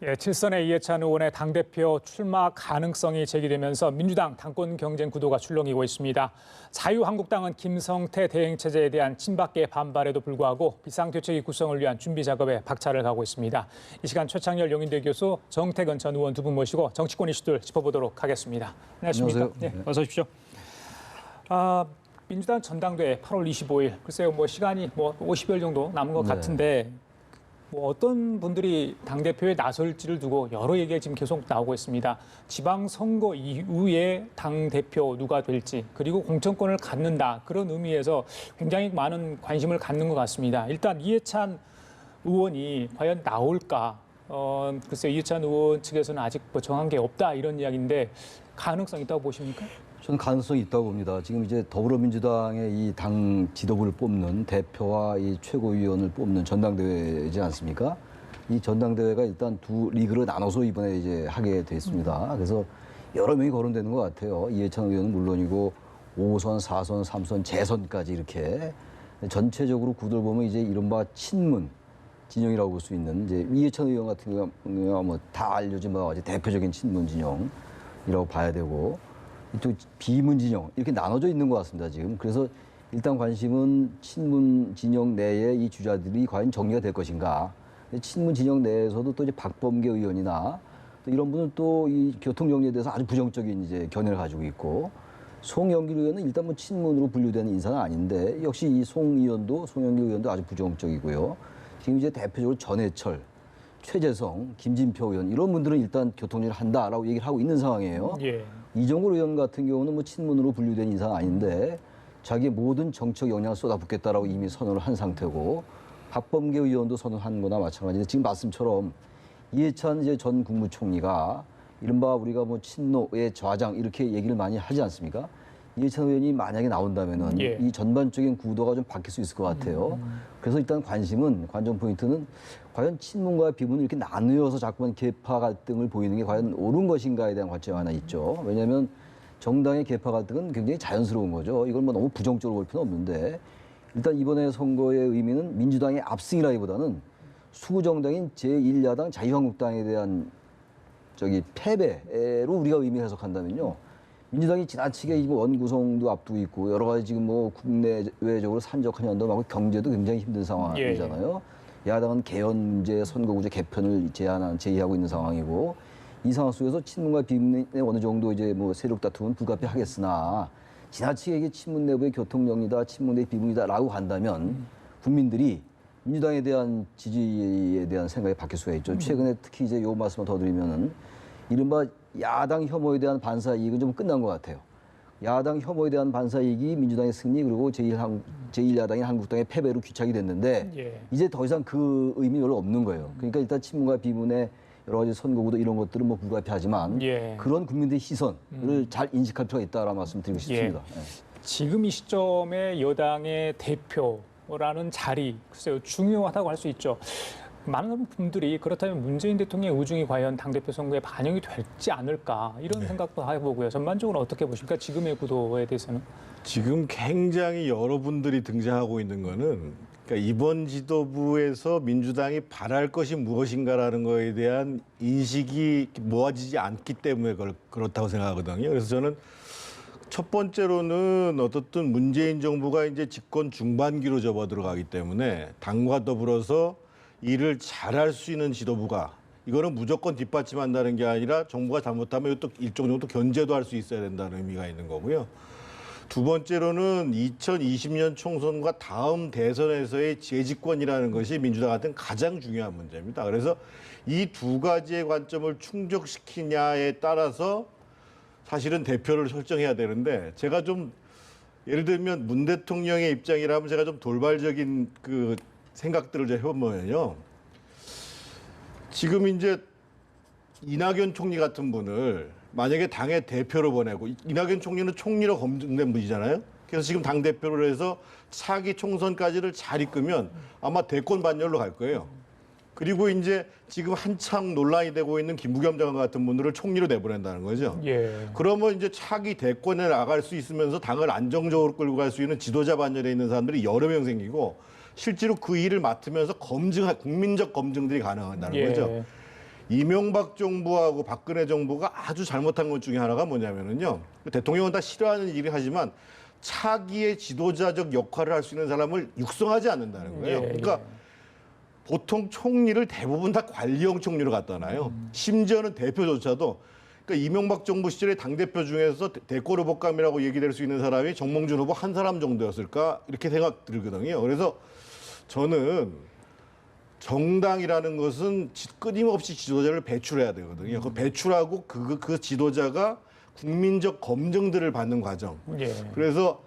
예, 칠선의 이해찬 의원의 당대표 출마 가능성이 제기되면서 민주당 당권 경쟁 구도가 출렁이고 있습니다. 자유한국당은 김성태 대행체제에 대한 친박계 반발에도 불구하고 비상대책위 구성을 위한 준비 작업에 박차를 가고 있습니다. 이 시간 최창렬 용인대 교수, 정태근 전 의원 두 분 모시고 정치권 이슈들 짚어보도록 하겠습니다. 안녕하십니까? 안녕하세요. 네, 어서 오십시오. 민주당 전당대회 8월 25일, 글쎄요, 시간이 50일 정도 남은 것 같은데 어떤 분들이 당대표에 나설지를 두고 여러 얘기가 지금 계속 나오고 있습니다. 지방선거 이후에 당대표 누가 될지, 그리고 공천권을 갖는다, 그런 의미에서 굉장히 많은 관심을 갖는 것 같습니다. 일단 이해찬 의원이 과연 나올까? 글쎄 이해찬 의원 측에서는 아직 정한 게 없다, 이런 이야기인데 가능성 있다고 보십니까? 저는 가능성이 있다고 봅니다. 지금 이제 더불어민주당의 이 당 지도부를 뽑는 대표와 이 최고위원을 뽑는 전당대회이지 않습니까? 이 전당대회가 일단 두 리그로 나눠서 이번에 이제 하게 됐습니다. 그래서 여러 명이 거론되는 것 같아요. 이해찬 의원은 물론이고 5선, 4선, 3선, 재선까지 이렇게 전체적으로 구도를 보면 이제 이른바 친문 진영이라고 볼 수 있는 이제 이해찬 의원 같은 경우가 뭐 다 알려진 바와 같이 대표적인 친문 진영이라고 봐야 되고. 또 비문 진영 이렇게 나눠져 있는 것 같습니다 지금. 그래서 일단 관심은 친문 진영 내에 이 주자들이 과연 정리가 될 것인가. 친문 진영 내에서도 또 이제 박범계 의원이나 또 이런 분은 또 이 교통 정리에 대해서 아주 부정적인 이제 견해를 가지고 있고, 송영길 의원은 일단 뭐 친문으로 분류되는 인사는 아닌데 역시 이 송영길 의원도 아주 부정적이고요. 지금 이제 대표적으로 전해철, 최재성, 김진표 의원 이런 분들은 일단 교통정리를 한다라고 얘기를 하고 있는 상황이에요. 예. 이정걸 의원 같은 경우는 뭐 친문으로 분류된 인사는 아닌데 자기의 모든 정책 역량을 쏟아붓겠다라고 이미 선언을 한 상태고, 박범계 의원도 선언한 거나 마찬가지인데 지금 말씀처럼 이해찬 이제 전 국무총리가 이른바 우리가 뭐 친노의 좌장 이렇게 얘기를 많이 하지 않습니까? 이해찬 의원이 만약에 나온다면은 이 전반적인 구도가 좀 바뀔 수 있을 것 같아요. 그래서 일단 관전 포인트는 과연 친문과 비문을 이렇게 나누어서 자꾸만 계파 갈등을 보이는 게 과연 옳은 것인가에 대한 관점이 하나 있죠. 왜냐하면 정당의 계파 갈등은 굉장히 자연스러운 거죠. 이걸 뭐 너무 부정적으로 볼 필요는 없는데, 일단 이번에 선거의 의미는 민주당의 압승이라기보다는 수구정당인 제1야당 자유한국당에 대한 패배로 우리가 의미를 해석한다면요. 민주당이 지나치게 원구성도 앞두고 있고 여러 가지 지금 뭐 국내외적으로 산적한 연도하고 경제도 굉장히 힘든 상황이잖아요. 야당은 개헌 문제, 선거구제 개편을 제의하고 있는 상황이고, 이 상황 속에서 친문과 비문의 어느 정도 이제 뭐 세력 다툼은 불가피하겠으나 지나치게 이게 친문 내부의 교통정리다, 친문 내 비문이다라고 간다면 국민들이 민주당에 대한 지지에 대한 생각이 바뀔 수가 있죠. 최근에 특히 이제 요 말씀을 더 드리면은 이른바 야당 혐오에 대한 반사 이익은 좀 끝난 것 같아요. 야당 혐오에 대한 반사 이익이 민주당의 승리, 그리고 제1야당인 한국당의 패배로 귀착이 됐는데 이제 더 이상 그 의미 별로 없는 거예요. 그러니까 일단 친문과 비문의 여러 가지 선거구도 이런 것들은 뭐 불가피하지만 그런 국민들의 시선을 잘 인식할 필요가 있다라는 말씀 드리고 싶습니다. 지금 이 시점에 여당의 대표라는 자리, 글쎄요, 중요하다고 할 수 있죠. 많은 분들이 그렇다면 문재인 대통령의 우중이 과연 당대표 선거에 반영이 될지 않을까, 이런 생각도 해보고요. 전반적으로 어떻게 보십니까? 지금의 구도에 대해서는. 지금 굉장히 여러분들이 등장하고 있는 거는, 그러니까 이번 지도부에서 민주당이 바랄 것이 무엇인가라는 거에 대한 인식이 모아지지 않기 때문에 그렇다고 생각하거든요. 그래서 저는 첫 번째로는 어떻든 문재인 정부가 이제 집권 중반기로 접어들어가기 때문에 당과 더불어서 일을 잘할 수 있는 지도부가, 이거는 무조건 뒷받침한다는 게 아니라 정부가 잘못하면 또 일정 정도 견제도 할 수 있어야 된다는 의미가 있는 거고요. 두 번째로는 2020년 총선과 다음 대선에서의 재집권이라는 것이 민주당한테는 가장 중요한 문제입니다. 그래서 이 두 가지의 관점을 충족시키냐에 따라서 사실은 대표를 설정해야 되는데, 제가 좀 예를 들면 문 대통령의 입장이라면 제가 좀 돌발적인 그 생각들을 제가 해보면요. 지금 이제 이낙연 총리 같은 분을 만약에 당의 대표로 보내고, 이낙연 총리는 총리로 검증된 분이잖아요. 그래서 지금 당대표로 해서 차기 총선까지를 잘 이끌면 아마 대권 반열로 갈 거예요. 그리고 이제 지금 한창 논란이 되고 있는 김부겸 장관 같은 분들을 총리로 내보낸다는 거죠. 그러면 이제 차기 대권에 나갈 수 있으면서 당을 안정적으로 끌고 갈 수 있는 지도자 반열에 있는 사람들이 여러 명 생기고, 실제로 그 일을 맡으면서 국민적 검증들이 가능하다는 거죠. 이명박 정부하고 박근혜 정부가 아주 잘못한 것 중에 하나가 뭐냐면은요. 대통령은 다 싫어하는 일을 하지만 차기의 지도자적 역할을 할 수 있는 사람을 육성하지 않는다는 거예요. 그러니까 보통 총리를 대부분 다 관리형 총리로 갖다 놔요. 심지어는 대표조차도 그러니까 이명박 정부 시절에 당대표 중에서 대권 후보감이라고 얘기될 수 있는 사람이 정몽준 후보 한 사람 정도였을까 이렇게 생각 들거든요. 그래서 저는 정당이라는 것은 끊임없이 지도자를 배출해야 되거든요. 그 배출하고 그 지도자가 국민적 검증들을 받는 과정. 예. 그래서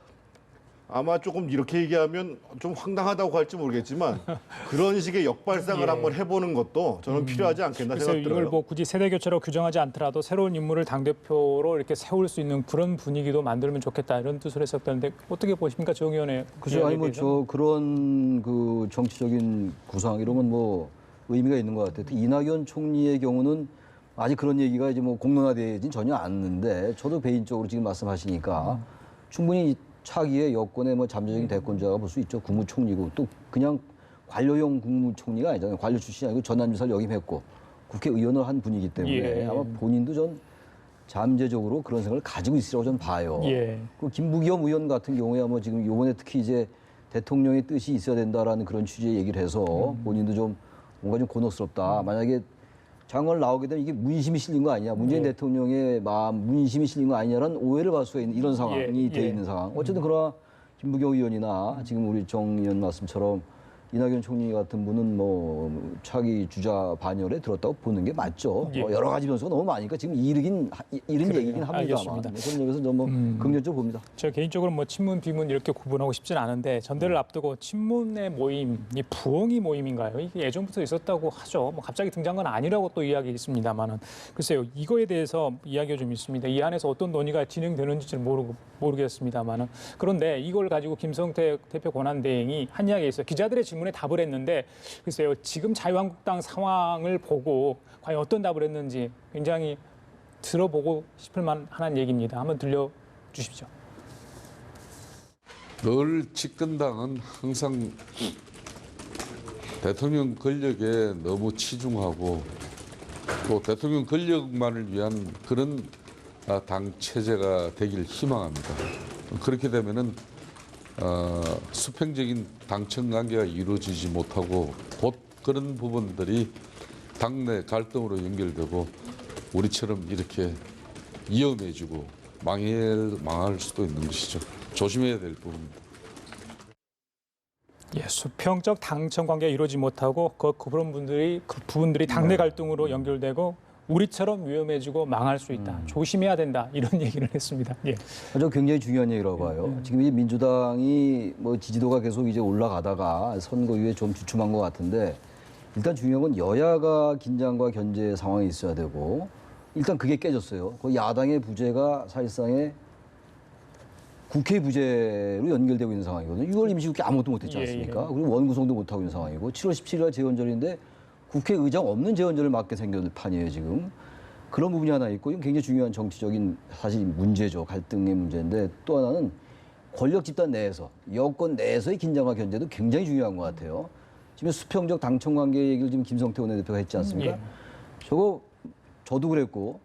아마 조금 이렇게 얘기하면 좀 황당하다고 할지 모르겠지만 그런 식의 역발상을 예. 한번 해보는 것도 저는 필요하지 않겠나 글쎄요, 생각 들어요. 이걸 뭐 굳이 세대 교체로 규정하지 않더라도 새로운 인물을 당대표로 이렇게 세울 수 있는 그런 분위기도 만들면 좋겠다 이런 뜻으로 했었다는데 어떻게 보십니까, 정 의원의 그죠? 아니 저 그런 그 정치적인 구상 이런 건 뭐 의미가 있는 것 같아요. 이낙연 총리의 경우는 아직 그런 얘기가 이제 뭐 공론화되진 전혀 않는데 저도 개인적으로 지금 말씀하시니까 충분히 차기의 여권의 뭐 잠재적인 대권자가 볼 수 있죠. 국무총리고 또 그냥 관료용 국무총리가 아니잖아요. 관료 출신이 아니고 전남지사를 역임했고 국회의원을 한 분이기 때문에 예. 아마 본인도 전 잠재적으로 그런 생각을 가지고 있으라고 저는 봐요. 예. 그 김부겸 의원 같은 경우에 뭐 지금 요번에 특히 이제 대통령의 뜻이 있어야 된다라는 그런 취지의 얘기를 해서 본인도 좀 뭔가 좀 곤혹스럽다. 만약에 장관을 나오게 되면 이게 문심이 실린 거 아니냐. 문재인 대통령의 마음, 문심이 실린 거 아니냐라는 오해를 받을 수가 있는 이런 상황이 돼 있는 상황. 어쨌든 그러나 김부겸 의원이나 지금 우리 정 의원 말씀처럼 이낙연 총리 같은 분은 뭐 차기 주자 반열에 들었다고 보는 게 맞죠. 예. 뭐 여러 가지 변수가 너무 많으니까 지금 이른 얘기긴 합니다만 알겠습니다. 그런 점에서 저뭐 긍정적으로 봅니다. 제가 개인적으로 뭐 친문 비문 이렇게 구분하고 싶진 않은데 전대를 앞두고 친문의 모임, 이 부엉이 모임인가요? 이게 예전부터 있었다고 하죠. 뭐 갑자기 등장한 건 아니라고 또 이야기 있습니다만은 글쎄요, 이거에 대해서 이야기가 좀 있습니다. 이 안에서 어떤 논의가 진행되는지를 모르겠습니다만은 그런데 이걸 가지고 김성태 대표 권한대행이 한 이야기에 있어요. 기자들의 질문에 답을 했는데 글쎄요, 지금 자유한국당 상황을 보고 과연 어떤 답을 했는지 굉장히 들어보고 싶을 만한 얘기입니다. 한번 들려주십시오. 늘 집권당은 항상 대통령 권력에 너무 치중하고 또 대통령 권력만을 위한 그런 당 체제가 되길 희망합니다. 그렇게 되면은 수평적인 당청 관계가 이루어지지 못하고 곧 그런 부분들이 당내 갈등으로 연결되고 우리처럼 이렇게 위험해지고 망할 수도 있는 것이죠. 조심해야 될 부분입니다. 예, 수평적 당청 관계가 이루어지지 못하고 그 부분들이 당내 갈등으로 연결되고 우리처럼 위험해지고 망할 수 있다. 조심해야 된다. 이런 얘기를 했습니다. 예. 저 굉장히 중요한 얘기라고 봐요. 지금 이 민주당이 뭐 지지도가 계속 이제 올라가다가 선거 이후에 좀 주춤한 것 같은데 일단 중요한 건 여야가 긴장과 견제 상황이 있어야 되고 일단 그게 깨졌어요. 그 야당의 부재가 사실상의 국회 부재로 연결되고 있는 상황이거든요. 6월 임시국회 아무것도 못했지 않습니까? 그리고 원구성도 못하고 있는 상황이고 7월 17일 재원절인데 국회의장 없는 재원절을 맞게 생겼는 판이에요, 지금. 그런 부분이 하나 있고, 이건 굉장히 중요한 정치적인 사실 문제죠. 갈등의 문제인데 또 하나는 권력 집단 내에서, 여권 내에서의 긴장과 견제도 굉장히 중요한 것 같아요. 지금 수평적 당청 관계 얘기를 지금 김성태 원내대표가 했지 않습니까? 저거 저도 그랬고,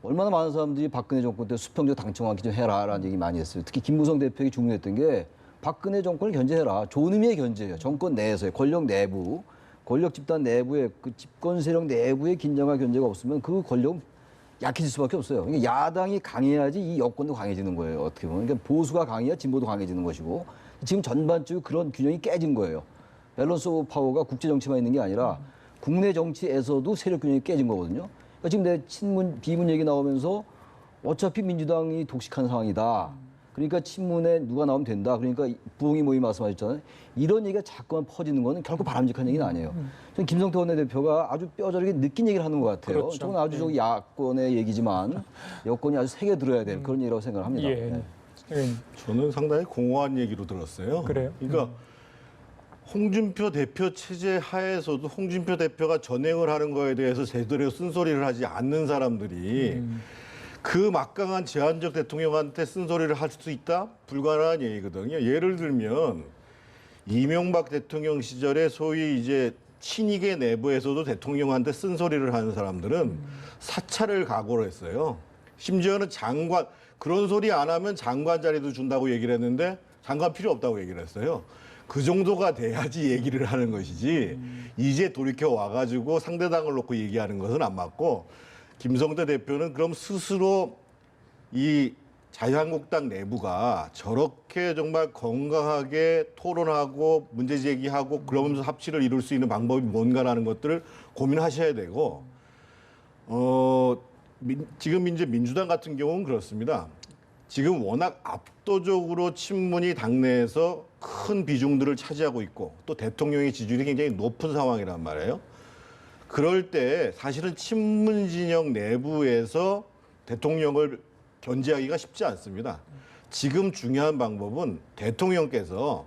얼마나 많은 사람들이 박근혜 정권 때 수평적 당청 관계 좀 해라라는 얘기 많이 했어요. 특히 김무성 대표에게 중요했던 게 박근혜 정권을 견제해라. 좋은 의미의 견제예요. 정권 내에서의 권력 내부. 권력 집단 내부의 그 집권 세력 내부의 긴장과 견제가 없으면 그 권력은 약해질 수밖에 없어요. 그러니까 야당이 강해야지 이 여권도 강해지는 거예요. 어떻게 보면. 그러니까 보수가 강해야 진보도 강해지는 것이고 지금 전반적으로 그런 균형이 깨진 거예요. 밸런스 오브 파워가 국제 정치만 있는 게 아니라 국내 정치에서도 세력 균형이 깨진 거거든요. 그러니까 지금 내 친문, 비문 얘기 나오면서 어차피 민주당이 독식한 상황이다. 그러니까 친문에 누가 나오면 된다. 그러니까 부엉이 모임 말씀하셨잖아요. 이런 얘기가 자꾸만 퍼지는 거는 결코 바람직한 얘기는 아니에요. 저는 김성태 원내대표가 아주 뼈저리게 느낀 얘기를 하는 것 같아요. 그렇죠. 저건 아주 저 야권의 얘기지만 여권이 아주 세게 들어야 될 그런 얘기라고 생각을 합니다. 예. 네. 저는 상당히 공허한 얘기로 들었어요. 그래요? 그러니까 홍준표 대표 체제 하에서도 홍준표 대표가 전행을 하는 거에 대해서 제대로 쓴소리를 하지 않는 사람들이 그 막강한 제한적 대통령한테 쓴소리를 할 수 있다? 불가능한 얘기거든요. 예를 들면 이명박 대통령 시절에 소위 이제 친이계 내부에서도 대통령한테 쓴소리를 하는 사람들은 사찰을 각오로 했어요. 심지어는 장관, 그런 소리 안 하면 장관 자리도 준다고 얘기를 했는데 장관 필요 없다고 얘기를 했어요. 그 정도가 돼야지 얘기를 하는 것이지 이제 돌이켜 와가지고 상대당을 놓고 얘기하는 것은 안 맞고, 김성태 대표는 그럼 스스로 이 자유한국당 내부가 저렇게 정말 건강하게 토론하고 문제 제기하고 그러면서 합치를 이룰 수 있는 방법이 뭔가라는 것들을 고민하셔야 되고, 지금 이제 민주당 같은 경우는 그렇습니다. 지금 워낙 압도적으로 친문이 당내에서 큰 비중들을 차지하고 있고 또 대통령의 지지율이 굉장히 높은 상황이란 말이에요. 그럴 때 사실은 친문 진영 내부에서 대통령을 견제하기가 쉽지 않습니다. 지금 중요한 방법은 대통령께서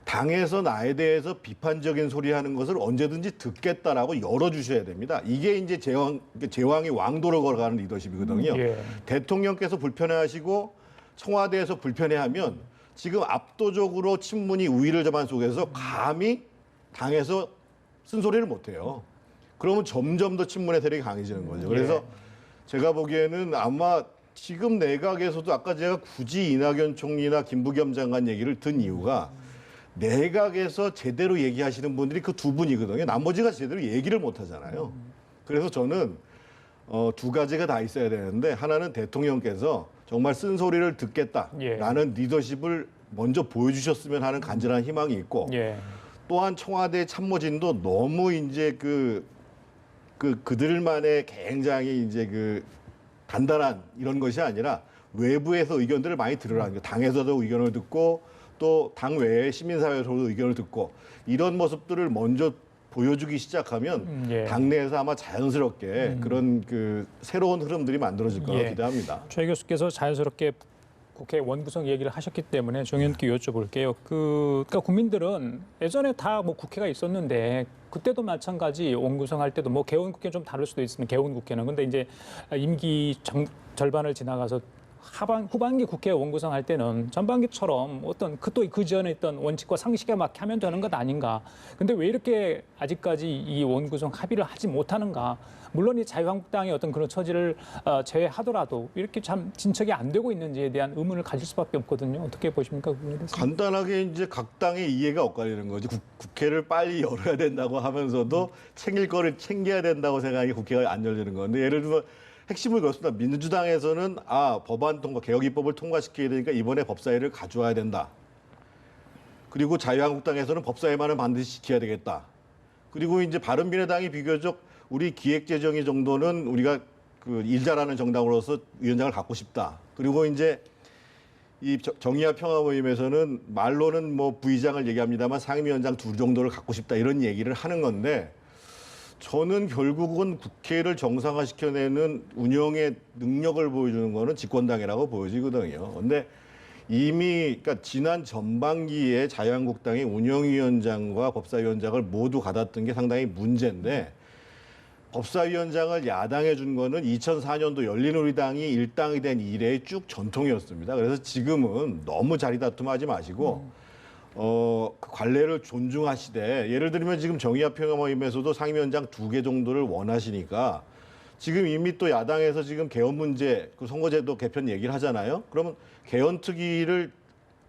당에서 나에 대해서 비판적인 소리 하는 것을 언제든지 듣겠다라고 열어주셔야 됩니다. 이게 이제 제왕이 왕도를 걸어가는 리더십이거든요. 예. 대통령께서 불편해하시고 청와대에서 불편해하면 지금 압도적으로 친문이 우위를 점한 속에서 감히 당에서 쓴소리를 못해요. 그러면 점점 더 친문의 세력이 강해지는 거죠. 그래서 제가 보기에는 아마 지금 내각에서도 아까 제가 굳이 이낙연 총리나 김부겸 장관 얘기를 든 이유가 내각에서 제대로 얘기하시는 분들이 그 두 분이거든요. 나머지가 제대로 얘기를 못 하잖아요. 그래서 저는 두 가지가 다 있어야 되는데, 하나는 대통령께서 정말 쓴소리를 듣겠다라는 리더십을 먼저 보여주셨으면 하는 간절한 희망이 있고, 또한 청와대 참모진도 너무 이제 그들만의 굉장히 이제 단단한 이런 것이 아니라 외부에서 의견들을 많이 들으라는 거예요. 당에서도 의견을 듣고 또 당 외에 시민사회에서도 의견을 듣고, 이런 모습들을 먼저 보여주기 시작하면 당내에서 아마 자연스럽게 그런 새로운 흐름들이 만들어질 거라고 기대합니다. 최 교수께서 자연스럽게 국회 원구성 얘기를 하셨기 때문에 정현께 여쭤볼게요. 그러니까 국민들은 예전에 다 뭐 국회가 있었는데 그때도 마찬가지 원구성할 때도 뭐 개원국회 좀 다를 수도 있으면 개원국회는, 근데 이제 임기 절반을 지나가서 후반기 국회 원구성할 때는 전반기처럼 어떤 또 그 전에 있던 원칙과 상식에 맞게 하면 되는 것 아닌가. 근데 왜 이렇게 아직까지 이 원구성 합의를 하지 못하는가. 물론 이 자유한국당의 어떤 그런 처지를 제외하더라도 이렇게 참 진척이 안 되고 있는지에 대한 의문을 가질 수밖에 없거든요. 어떻게 보십니까? 간단하게 이제 각 당의 이해가 엇갈리는 거지. 국회를 빨리 열어야 된다고 하면서도 챙길 거를 챙겨야 된다고 생각하니 국회가 안 열리는 건데, 예를 들면 핵심을 그렇습니다. 민주당에서는 법안 통과, 개혁 입법을 통과시켜야 되니까 이번에 법사위를 가져와야 된다. 그리고 자유한국당에서는 법사위만은 반드시 지켜야 되겠다. 그리고 이제 바른미래당이 비교적 우리 기획재정위 정도는 우리가 일 잘하는 정당으로서 위원장을 갖고 싶다. 그리고 이제 이 정의와 평화 모임에서는 말로는 뭐 부의장을 얘기합니다만 상임위원장 둘 정도를 갖고 싶다, 이런 얘기를 하는 건데, 저는 결국은 국회를 정상화시켜내는 운영의 능력을 보여주는 거는 집권당이라고 보여지거든요. 근데 이미 그러니까 지난 전반기에 자유한국당이 운영위원장과 법사위원장을 모두 갖았던 게 상당히 문제인데, 법사위원장을 야당에 준 거는 2004년도 열린우리당이 일당이 된 이래의 쭉 전통이었습니다. 그래서 지금은 너무 자리다툼하지 마시고 그 관례를 존중하시되, 예를 들면 지금 정의와 평화 모임에서도 상임위원장 2개 정도를 원하시니까 지금 이미 또 야당에서 지금 개헌 문제, 선거제도 개편 얘기를 하잖아요. 그러면 개헌특위를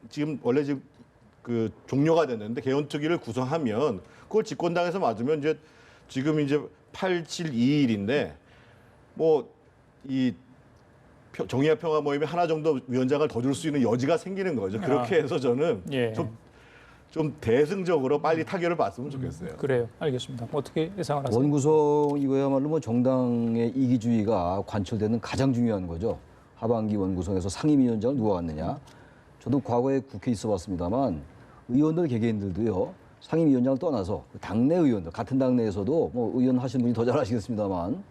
지금 원래 지금 종료가 됐는데 개헌특위를 구성하면 그걸 집권당에서 맞으면 이제 지금 이제 8721인데 뭐 이 정의와 평화 모임에 하나 정도 위원장을 더 줄 수 있는 여지가 생기는 거죠. 그렇게 해서 저는 좀 대승적으로 빨리 타결을 봤으면 좋겠어요. 그래요. 알겠습니다. 어떻게 예상을 하세요? 원구성 이거야말로 뭐 정당의 이기주의가 관철되는 가장 중요한 거죠. 하반기 원구성에서 상임위원장을 누가 갖느냐. 저도 과거에 국회에 있어봤습니다만 의원들 개개인들도요. 상임위원장을 떠나서 당내 의원들, 같은 당내에서도 뭐 의원 하시는 분이 더 잘 아시겠습니다만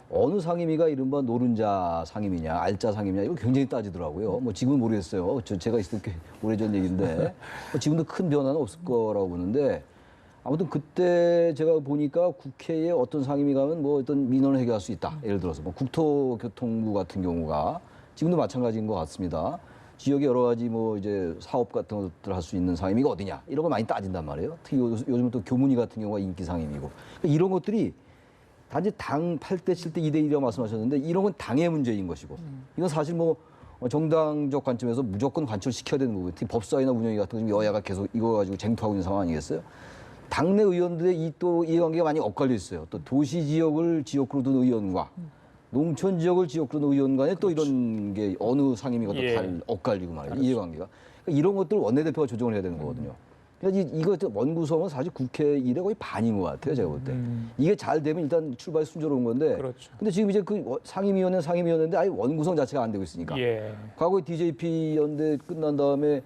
어느 상임위가 이른바 노른자 상임위냐, 알짜 상임위냐, 이거 굉장히 따지더라고요. 뭐 지금은 모르겠어요. 제가 있을 때 꽤 오래전 얘기인데 뭐 지금도 큰 변화는 없을 거라고 보는데, 아무튼 그때 제가 보니까 국회에 어떤 상임위 가면 뭐 어떤 민원을 해결할 수 있다. 예를 들어서 뭐 국토교통부 같은 경우가 지금도 마찬가지인 것 같습니다. 지역에 여러 가지 뭐 이제 사업 같은 것들 할 수 있는 상임위가 어디냐 이런 걸 많이 따진단 말이에요. 특히 요즘 또 교문위 같은 경우가 인기 상임위고 그러니까 이런 것들이 단지 당 8대 7대 2대 1이라고 말씀하셨는데 이런 건 당의 문제인 것이고 이건 사실 뭐 정당적 관점에서 무조건 관철시켜야 되는 부분, 특히 법사위나 운영위 같은 거 지금 여야가 계속 이거 가지고 쟁투하고 있는 상황 아니겠어요? 당내 의원들의 또 이해관계가 많이 엇갈려 있어요. 또 도시 지역을 지역구로 둔 의원과 농촌 지역을 지역구로 둔 의원 간에 또 이런 게 어느 상임위가 또 다 엇갈리고 말이에요. 이해관계가. 그러니까 이런 것들 원내대표가 조정을 해야 되는 거거든요. 그러니까 이거 원구성은 사실 국회 일의 거의 반인 것 같아요, 제가 볼 때. 이게 잘 되면 일단 출발이 순조로운 건데. 그렇죠. 근데 지금 이제 그 상임위원회인데 아예 원구성 자체가 안 되고 있으니까. 예. 과거에 DJP 연대 끝난 다음에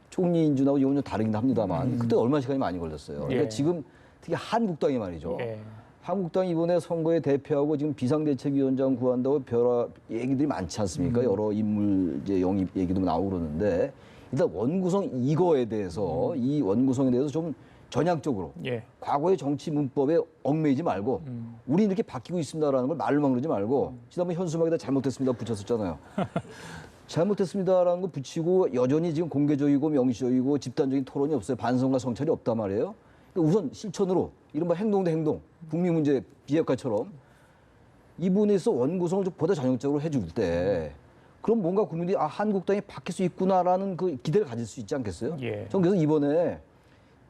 총리 인준하고 이건 좀 다르긴 합니다만 그때 얼마 시간이 많이 걸렸어요. 그러니까 예. 지금 특히 한국당이 말이죠. 예. 한국당이 이번에 선거에 대표하고 지금 비상대책위원장 구한다고 여러 얘기들이 많지 않습니까? 여러 인물 이제 영입 얘기도 나오고 그러는데 일단 원구성 이거에 대해서 이 원구성에 대해서 좀 전향적으로 예. 과거의 정치 문법에 얽매이지 말고 우리 이렇게 바뀌고 있습니다라는 걸 말로만 그러지 말고 지난번 현수막에다 잘못했습니다 붙였었잖아요. 잘못했습니다라는 거 붙이고 여전히 지금 공개적이고 명시적이고 집단적인 토론이 없어요. 반성과 성찰이 없단 말이에요. 그러니까 우선 실천으로 이른바 행동 대 행동, 북미 문제 비핵화처럼 이 부분에서 원구성을 좀 보다 전형적으로 해줄 때 그럼 뭔가 국민들이 아 한국당이 바뀔 수 있구나라는 그 기대를 가질 수 있지 않겠어요? 예. 전 그래서 이번에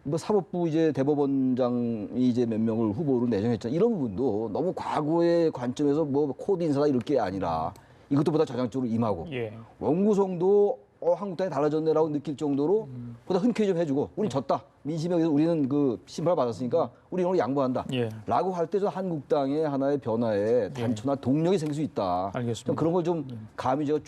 뭐 사법부 이제 대법원장이 이제 몇 명을 후보로 내정했잖아요. 이런 부분도 너무 과거의 관점에서 뭐 코드 인사다 이렇게 아니라 이것도 보다 전향적으로 임하고 예. 원구성도 한국당이 달라졌네라고 느낄 정도로 보다 흔쾌히 좀 해주고 우리 졌다. 민심에 의해서 우리는 그 심판을 받았으니까 우리 이런 거 양보한다. 예. 라고 할 때 저 한국당의 하나의 변화에 단초나 동력이 생길 수 있다. 알겠습니다. 좀 그런 걸 좀 감히 제가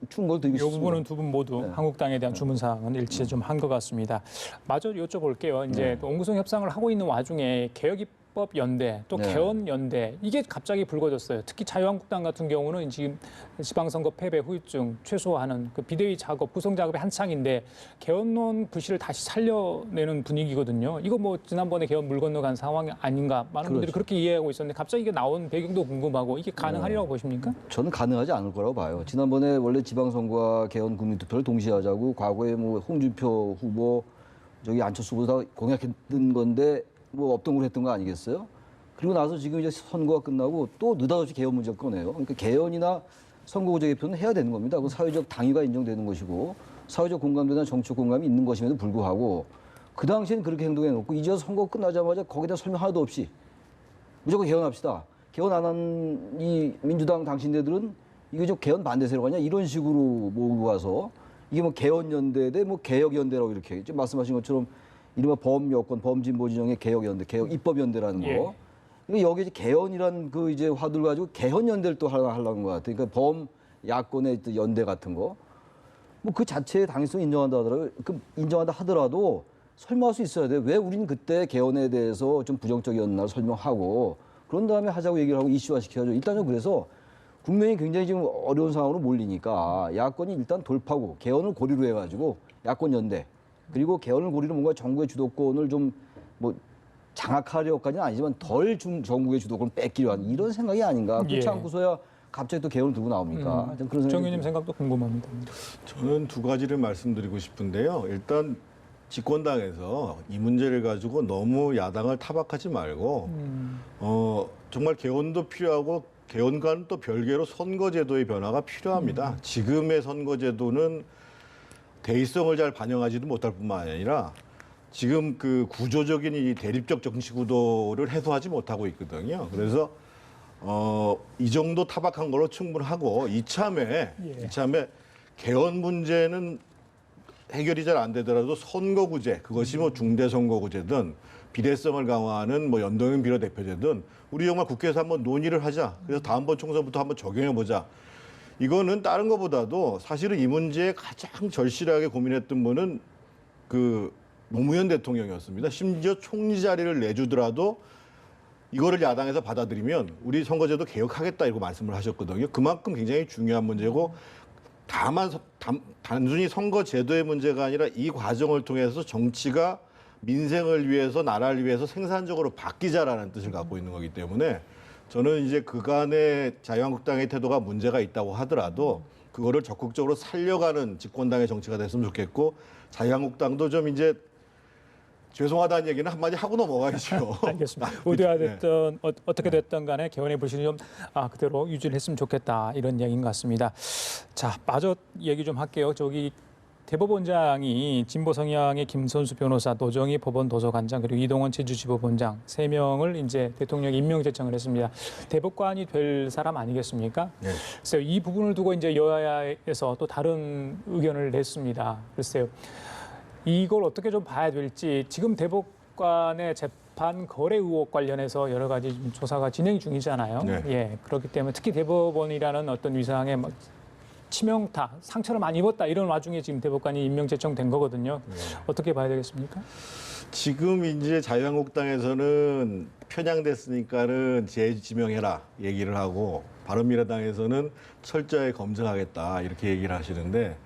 충고를 드리고 이 싶습니다. 부분은 두 분 모두 네. 한국당에 대한 주문사항은 일치 좀 한 것 같습니다. 마저 여쭤볼게요. 이제 원구성 협상을 하고 있는 와중에 개혁입법 연대 또 네. 개헌 연대 이게 갑자기 불거졌어요. 특히 자유한국당 같은 경우는 지금 지방선거 패배 후유증 최소화하는 그 비대위 작업, 구성 작업이 한창인데 개헌론 부실을 다시 살려내는 분위기거든요. 이거 뭐 지난번에 개헌 물 건너간 상황이 아닌가 많은 분들이 그렇게 이해하고 있었는데 갑자기 이게 나온 배경도 궁금하고 이게 가능하리라고 보십니까? 저는 가능하지 않을 거라고 봐요. 지난번에 원래 지방선거와 개헌 국민투표를 동시에 하자고 과거에 뭐 홍준표 후보 저기 안철수 후보 다 공약했던 건데 뭐 업동으로 했던 거 아니겠어요? 그리고 나서 지금 이제 선거가 끝나고 또 느닷없이 개헌 문제를 꺼내요. 그러니까 개헌이나 선거구제 개편은 해야 되는 겁니다. 그 사회적 당위가 인정되는 것이고 사회적 공감대나 정치적 공감이 있는 것임에도 불구하고 그 당시엔 그렇게 행동해놓고 이제 선거 끝나자마자 거기다 설명 하나도 없이 무조건 개헌합시다. 개헌 안 한 이 민주당 당신네들은 이게 좀 개헌 반대세로 가냐 이런 식으로 몰고 가서 이게 뭐 개헌연대 대 뭐 개혁연대라고 이렇게 지금 말씀하신 것처럼 이른바 범여권, 범진보 진영의 개혁연대, 개혁 입법연대라는 거. 예. 그러니까 여기 이제 개헌이란 그 이제 화두를 가지고 개헌연대를 또 하려는 것 같아요. 그러니까 범야권의 연대 같은 거. 뭐 그 자체의 당위성 인정한다 하더라도, 그 인정한다 하더라도 설명할 수 있어야 돼. 왜 우리는 그때 개헌에 대해서 좀 부정적이었나 설명하고 그런 다음에 하자고 얘기를 하고 이슈화 시켜야죠. 일단은 그래서 국면이 굉장히 지금 어려운 상황으로 몰리니까 야권이 일단 돌파고 개헌을 고리로 해가지고 야권 연대 그리고 개헌을 고리로 뭔가 정부의 주도권을 좀 뭐 장악하려까지는 아니지만 덜 정부의 주도권을 뺏기려 하는 이런 생각이 아닌가. 그렇지 예. 않고서야 갑자기 또 개헌을 들고 나옵니까? 좀 그런 정 생각이 의원님 생각도 궁금합니다. 저는 두 가지를 말씀드리고 싶은데요. 일단 집권당에서 이 문제를 가지고 너무 야당을 타박하지 말고 정말 개헌도 필요하고 개헌과는 또 별개로 선거제도의 변화가 필요합니다. 지금의 선거제도는 대의성을 잘 반영하지도 못할 뿐만 아니라 지금 그 구조적인 이 대립적 정치 구도를 해소하지 못하고 있거든요. 그래서 이 정도 타박한 걸로 충분하고 이참에 개헌 문제는 해결이 잘 안 되더라도 선거구제, 그것이 뭐 중대선거구제든 비례성을 강화하는 뭐 연동형 비례대표제든 우리 정말 국회에서 한번 논의를 하자. 그래서 다음번 총선부터 한번 적용해보자. 이거는 다른 것보다도 사실은 이 문제에 가장 절실하게 고민했던 분은 그 노무현 대통령이었습니다. 심지어 총리 자리를 내주더라도 이거를 야당에서 받아들이면 우리 선거제도 개혁하겠다 이렇게 말씀을 하셨거든요. 그만큼 굉장히 중요한 문제고 다만 단순히 선거제도의 문제가 아니라 이 과정을 통해서 정치가 민생을 위해서 나라를 위해서 생산적으로 바뀌자라는 뜻을 갖고 있는 거기 때문에 저는 이제 그간의 자유한국당의 태도가 문제가 있다고 하더라도 그거를 적극적으로 살려가는 집권당의 정치가 됐으면 좋겠고 자유한국당도 좀 이제 죄송하다는 얘기는 한마디 하고 넘어가야죠. 알겠습니다. 의도가 네. 됐든 어떻게 됐든 간에 개헌의 불신이 좀 그대로 유지를 했으면 좋겠다 이런 얘기인 것 같습니다. 자, 마저 얘기 좀 할게요. 저기 대법원장이 진보 성향의 김선수 변호사, 노정희 법원 도서관장 그리고 이동원 제주지법원장 3명을 이제 대통령이 임명 제청을 했습니다. 대법관이 될 사람 아니겠습니까? 네. 글쎄요, 이 부분을 두고 이제 여야에서 또 다른 의견을 냈습니다. 글쎄요. 이걸 어떻게 좀 봐야 될지 지금 대법관의 재판 거래 의혹 관련해서 여러 가지 좀 조사가 진행 중이잖아요. 네. 예, 그렇기 때문에 특히 대법원이라는 어떤 위상에 뭐 치명타, 상처를 많이 입었다 이런 와중에 지금 대법관이 임명 제청된 거거든요. 어떻게 봐야 되겠습니까? 지금 이제 자유한국당에서는 편향됐으니까는 재지명해라 얘기를 하고 바른미래당에서는 철저히 검증하겠다 이렇게 얘기를 하시는데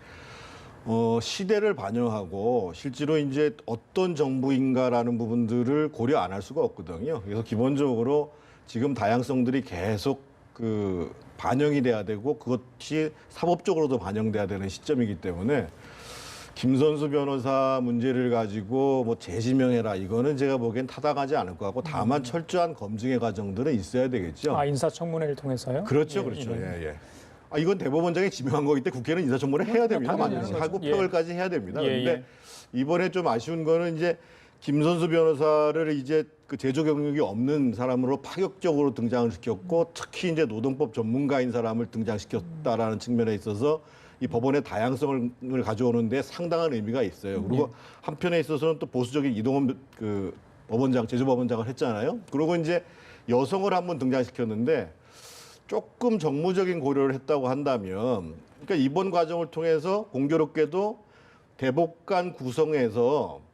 시대를 반영하고 실제로 이제 어떤 정부인가라는 부분들을 고려 안 할 수가 없거든요. 그래서 기본적으로 지금 다양성들이 계속 그 반영이 돼야 되고 그것이 사법적으로도 반영돼야 되는 시점이기 때문에 김선수 변호사 문제를 가지고 뭐 재지명해라 이거는 제가 보기엔 타당하지 않을 것 같고 다만 철저한 검증의 과정들은 있어야 되겠죠. 인사청문회를 통해서요? 그렇죠, 예, 그렇죠. 예. 예. 이건 대법원장이 지명한 거기 때문에 국회는 인사청문회 해야 됩니다. 당연히 맞아요. 하는 하고 거죠. 예. 평을까지 해야 됩니다. 예, 그런데 예. 이번에 좀 아쉬운 거는 이제 김선수 변호사를 이제 그 제조 경력이 없는 사람으로 파격적으로 등장을 시켰고 특히 이제 노동법 전문가인 사람을 등장시켰다라는 측면에 있어서 이 법원의 다양성을 가져오는데 상당한 의미가 있어요. 그리고 한편에 있어서는 또 보수적인 이동원 그 법원장, 제조법원장을 했잖아요. 그리고 이제 여성을 한번 등장시켰는데 조금 정무적인 고려를 했다고 한다면, 그러니까 이번 과정을 통해서 공교롭게도 대법관 구성에서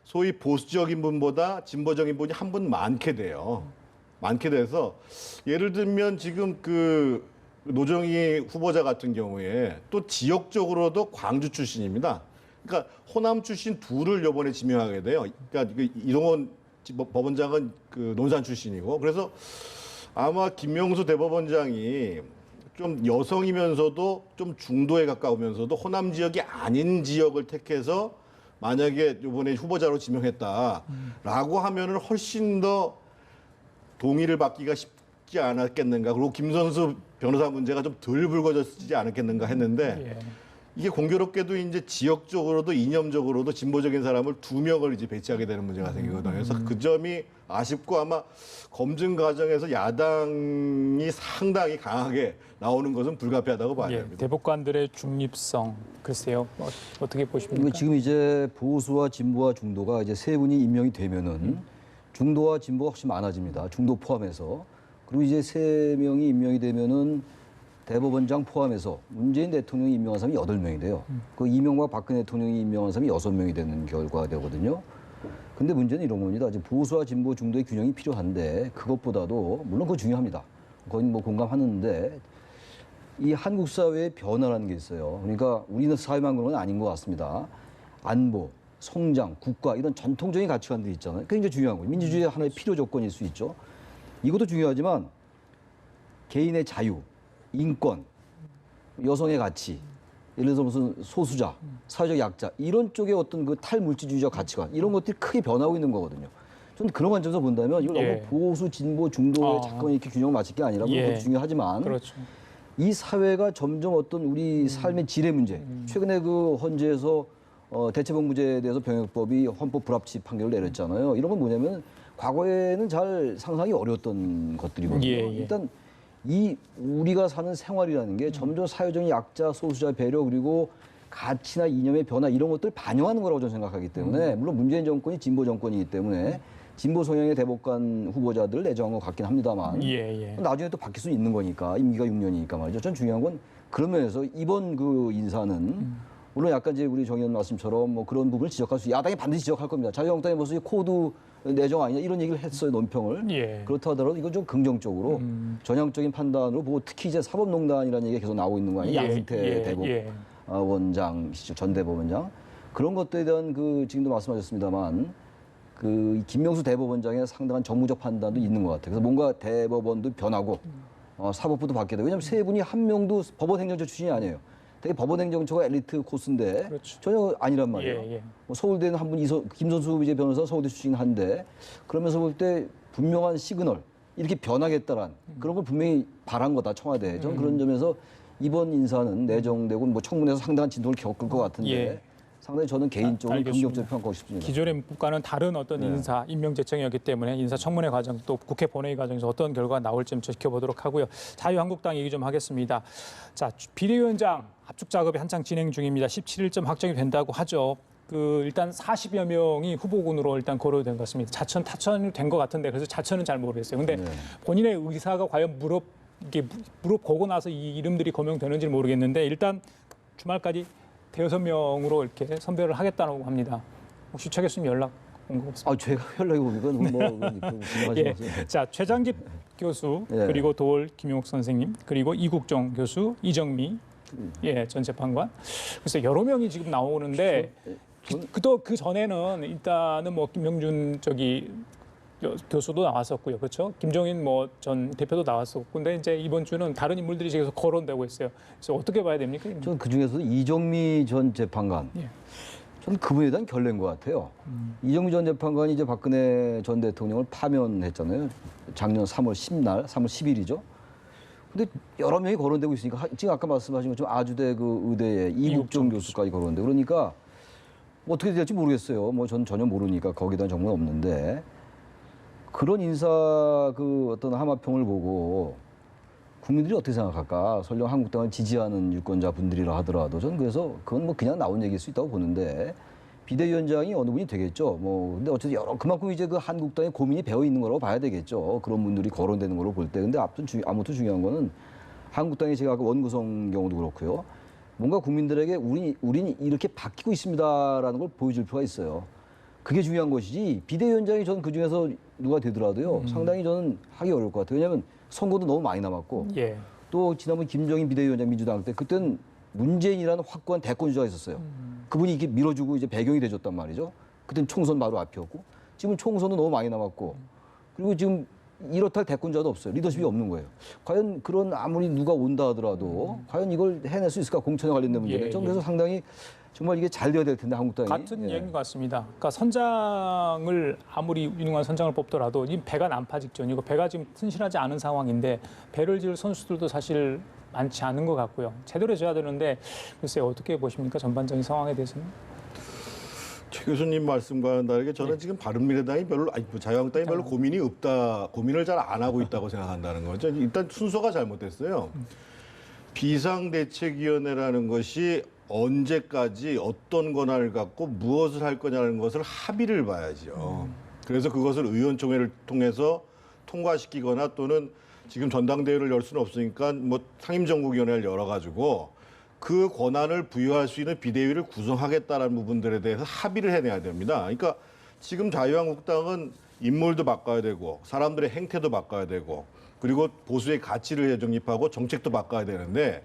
소위 보수적인 분보다 진보적인 분이 한 분 많게 돼요. 많게 돼서 예를 들면 지금 그 노정희 후보자 같은 경우에 또 지역적으로도 광주 출신입니다. 그러니까 호남 출신 둘을 이번에 지명하게 돼요. 그러니까 이동원 법원장은 그 논산 출신이고 그래서 아마 김명수 대법원장이 좀 여성이면서도 좀 중도에 가까우면서도 호남 지역이 아닌 지역을 택해서 만약에 이번에 후보자로 지명했다라고 하면은 훨씬 더 동의를 받기가 쉽지 않았겠는가. 그리고 김선수 변호사 문제가 좀 덜 불거졌지 않았겠는가 했는데 예. 이게 공교롭게도 이제 지역적으로도 이념적으로도 진보적인 사람을 2명을 이제 배치하게 되는 문제가 생기거든요. 그래서 그 점이 아쉽고 아마 검증 과정에서 야당이 상당히 강하게 나오는 것은 불가피하다고 봐야 예, 됩니다. 대법관들의 중립성 글쎄요. 어떻게 보십니까? 지금 이제 보수와 진보와 중도가 이제 세 분이 임명이 되면은 중도와 진보가 훨씬 많아집니다. 중도 포함해서. 그리고 이제 3명이 임명이 되면은 대법원장 포함해서 문재인 대통령이 임명한 사람이 8명이 돼요. 그 이명박 박근혜 대통령이 임명한 사람이 6명이 되는 결과가 되거든요. 근데 문제는 이런 겁니다. 지금 보수와 진보 중도의 균형이 필요한데 그것보다도 물론 그거 중요합니다. 거긴 뭐 공감하는데 이 한국 사회의 변화라는 게 있어요. 그러니까 우리는 사회만 그런 건 아닌 것 같습니다. 안보, 성장, 국가 이런 전통적인 가치관들이 있잖아요. 그게 이제 중요한 거예요. 민주주의의 하나의 필요 조건일 수 있죠. 이것도 중요하지만 개인의 자유, 인권, 여성의 가치, 예를 들어서 무슨 소수자, 사회적 약자 이런 쪽의 어떤 그 탈물질주의적 가치관 이런 것들이 크게 변하고 있는 거거든요. 저는 그런 관점에서 본다면 이걸 예. 너무 보수, 진보, 중도의 잠깐 이렇게 균형을 맞출 게 아니라 물론 예. 그것도 중요하지만 그렇죠. 이 사회가 점점 어떤 우리 삶의 질의 문제, 최근에 그 헌재에서 대체복무제에 대해서 병역법이 헌법 불합치 판결을 내렸잖아요. 이런 건 뭐냐면 과거에는 잘 상상이 어려웠던 것들이거든요. 예, 예. 일단 이 우리가 사는 생활이라는 게 점점 사회적인 약자, 소수자 배려 그리고 가치나 이념의 변화 이런 것들을 반영하는 거라고 저는 생각하기 때문에 물론 문재인 정권이 진보 정권이기 때문에 진보 성향의 대법관 후보자들을 내정한 것 같긴 합니다만 예, 예. 나중에 또 바뀔 수 있는 거니까 임기가 6년이니까 말이죠. 전 중요한 건 그런 면에서 이번 그 인사는 물론 약간 이제 우리 정 의원 말씀처럼 뭐 그런 부분을 지적할 수 야당이 반드시 지적할 겁니다. 자유한국당이 무슨 코드 내정 아니냐 이런 얘기를 했어요. 논평을. 예. 그렇다 하더라도 이건 좀 긍정적으로 전향적인 판단으로 보고 특히 이제 사법농단이라는 얘기가 계속 나오고 있는 거 아니에요. 양승태 대법원장, 전 대법원장. 그런 것들에 대한 그 지금도 말씀하셨습니다만 그 김명수 대법원장의 상당한 정무적 판단도 있는 것 같아요. 그래서 뭔가 대법원도 변하고 사법부도 바뀌게 되고 왜냐하면 세 분이 한 명도 법원 행정처 출신이 아니에요. 되게 법원행정처가 엘리트 코스인데 그렇죠. 전혀 아니란 말이에요. 예, 예. 뭐 서울대는 한 분 김선수 이제 변호사 서울대 출신한데 그러면서 볼 때 분명한 시그널 이렇게 변하겠다란 그런 걸 분명히 바란 거다 청와대. 저는 그런 점에서 이번 인사는 내정되고 뭐 청문회에서 상당한 진도를 겪을 것 같은데 예. 상당히 저는 개인적으로 알겠습니다. 긍정적으로 평가하고 싶습니다. 기존의 문법과는 다른 어떤 인사 임명 제청이었기 때문에 인사청문회 과정 또 국회 본회의 과정에서 어떤 결과가 나올지 좀 지켜보도록 하고요. 자유한국당 얘기 좀 하겠습니다. 자, 비대위원장 합축 작업이 한창 진행 중입니다. 17일쯤 확정이 된다고 하죠. 일단 40여 명이 후보군으로 일단 거론된 것 같습니다. 자천 타천이 된 것 같은데 그래서 자천은 잘 모르겠어요. 근데 본인의 의사가 과연 무릎 고고 나서 이 이름들이 거명되는지는 모르겠는데 일단 주말까지 대여섯 명으로 이렇게 선별을 하겠다고 합니다. 혹시 최 교수님 연락 온 거 없습니까? 제가 연락이 옵니까? 예. 자, 최장집 교수 예. 그리고 도올 김용욱 선생님 그리고 이국정 교수 이정미 전 재판관. 그래서 여러 명이 지금 나오는데 그 전에는 일단은 뭐 김명준 교수도 나왔었고요, 그렇죠? 김종인 전 대표도 나왔었고, 근데 이제 이번 주는 다른 인물들이 계속 거론되고 있어요. 그래서 어떻게 봐야 됩니까? 저는 그 중에서도 이정미 전 재판관. 예. 저는 그분에 대한 결례인 것 같아요. 이정미 전 재판관이 이제 박근혜 전 대통령을 파면했잖아요. 작년 3월 10일이죠. 근데 여러 명이 거론되고 있으니까 지금 아까 말씀하신 것처럼 아주대 그 의대에 이국정 교수까지 거론돼. 그러니까 뭐 어떻게 될지 모르겠어요. 전 전혀 모르니까 거기에 대한 정보는 없는데. 그런 인사 어떤 하마평을 보고 국민들이 어떻게 생각할까? 설령 한국당을 지지하는 유권자 분들이라 하더라도 저는 그래서 그건 그냥 나온 얘기일 수 있다고 보는데 비대위원장이 어느 분이 되겠죠. 근데 어쨌든 그만큼 이제 그 한국당의 고민이 배어 있는 거라고 봐야 되겠죠. 그런 분들이 거론되는 걸로 볼 때. 근데 아무튼 중요한 거는 한국당이 제가 아까 원구성 경우도 그렇고요. 뭔가 국민들에게 우린 이렇게 바뀌고 있습니다라는 걸 보여줄 필요가 있어요. 그게 중요한 것이지 비대위원장이 저는 그중에서 누가 되더라도요. 상당히 저는 하기 어려울 것 같아요. 왜냐하면 선거도 너무 많이 남았고 예. 또 지난번 김정인 비대위원장 민주당 때 그때는 문재인이라는 확고한 대권 주자가 있었어요. 그분이 이렇게 밀어주고 이제 배경이 돼줬단 말이죠. 그때는 총선 바로 앞이었고 지금 총선도 너무 많이 남았고 그리고 지금 이렇다 할 대권자도 없어요. 리더십이 없는 거예요. 과연 그런 아무리 누가 온다 하더라도 과연 이걸 해낼 수 있을까? 공천에 관련된 문제는. 저는 그래서 상당히 정말 이게 잘 돼야 될 텐데 한국당이. 같은 얘기인 것 같습니다. 그러니까 선장을 아무리 유능한 선장을 뽑더라도 이 배가 난파 직전이고 배가 지금 튼실하지 않은 상황인데 배를 지을 선수들도 사실 많지 않은 것 같고요. 제대로 해줘야 되는데 글쎄요 어떻게 보십니까? 전반적인 상황에 대해서는? 최 교수님 말씀과는 다르게 저는 지금 바른미래당이 자유한국당이 별로 고민이 없다, 고민을 잘 안 하고 있다고 생각한다는 거죠. 일단 순서가 잘못됐어요. 비상대책위원회라는 것이 언제까지 어떤 권한을 갖고 무엇을 할 거냐는 것을 합의를 봐야죠. 그래서 그것을 의원총회를 통해서 통과시키거나 또는 지금 전당대회를 열 수는 없으니까 상임정국위원회를 열어가지고 그 권한을 부여할 수 있는 비대위를 구성하겠다라는 부분들에 대해서 합의를 해내야 됩니다. 그러니까 지금 자유한국당은 인물도 바꿔야 되고 사람들의 행태도 바꿔야 되고 그리고 보수의 가치를 재정립하고 정책도 바꿔야 되는데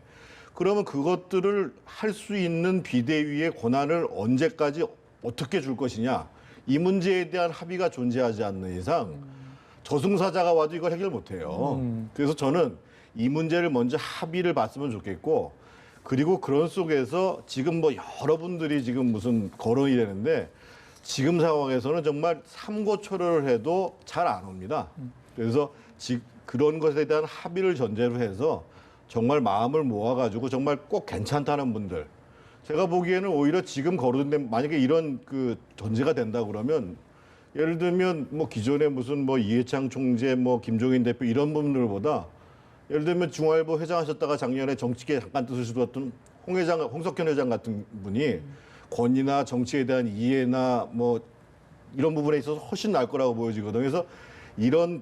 그러면 그것들을 할 수 있는 비대위의 권한을 언제까지 어떻게 줄 것이냐. 이 문제에 대한 합의가 존재하지 않는 이상 저승사자가 와도 이걸 해결 못해요. 그래서 저는 이 문제를 먼저 합의를 봤으면 좋겠고 그리고 그런 속에서 지금 여러분들이 지금 무슨 거론이 되는데 지금 상황에서는 정말 삼고초려를 해도 잘 안 옵니다. 그래서 그런 것에 대한 합의를 전제로 해서 정말 마음을 모아가지고 정말 꼭 괜찮다는 분들. 제가 보기에는 오히려 지금 거론된 만약에 이런 전제가 된다 그러면 예를 들면 기존에 무슨 이해창 총재 김종인 대표 이런 분들보다 예를 들면 중앙일보 회장하셨다가 작년에 정치계 잠깐 뜻을 주었던 홍석현 회장 같은 분이 권위나 정치에 대한 이해나 이런 부분에 있어서 훨씬 나을 거라고 보여지거든요. 그래서 이런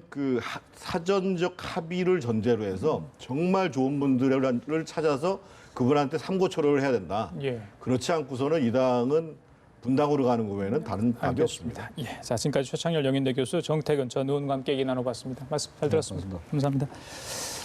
사전적 합의를 전제로 해서 정말 좋은 분들을 찾아서 그분한테 삼고초려를 해야 된다. 예. 그렇지 않고서는 이 당은 분당으로 가는 거 외에는 다른 답이 없습니다. 예. 자, 지금까지 최창렬 영인대 교수, 정태근 전 의원과 함께 얘기 나눠봤습니다. 말씀 잘 들었습니다. 고맙습니다. 감사합니다.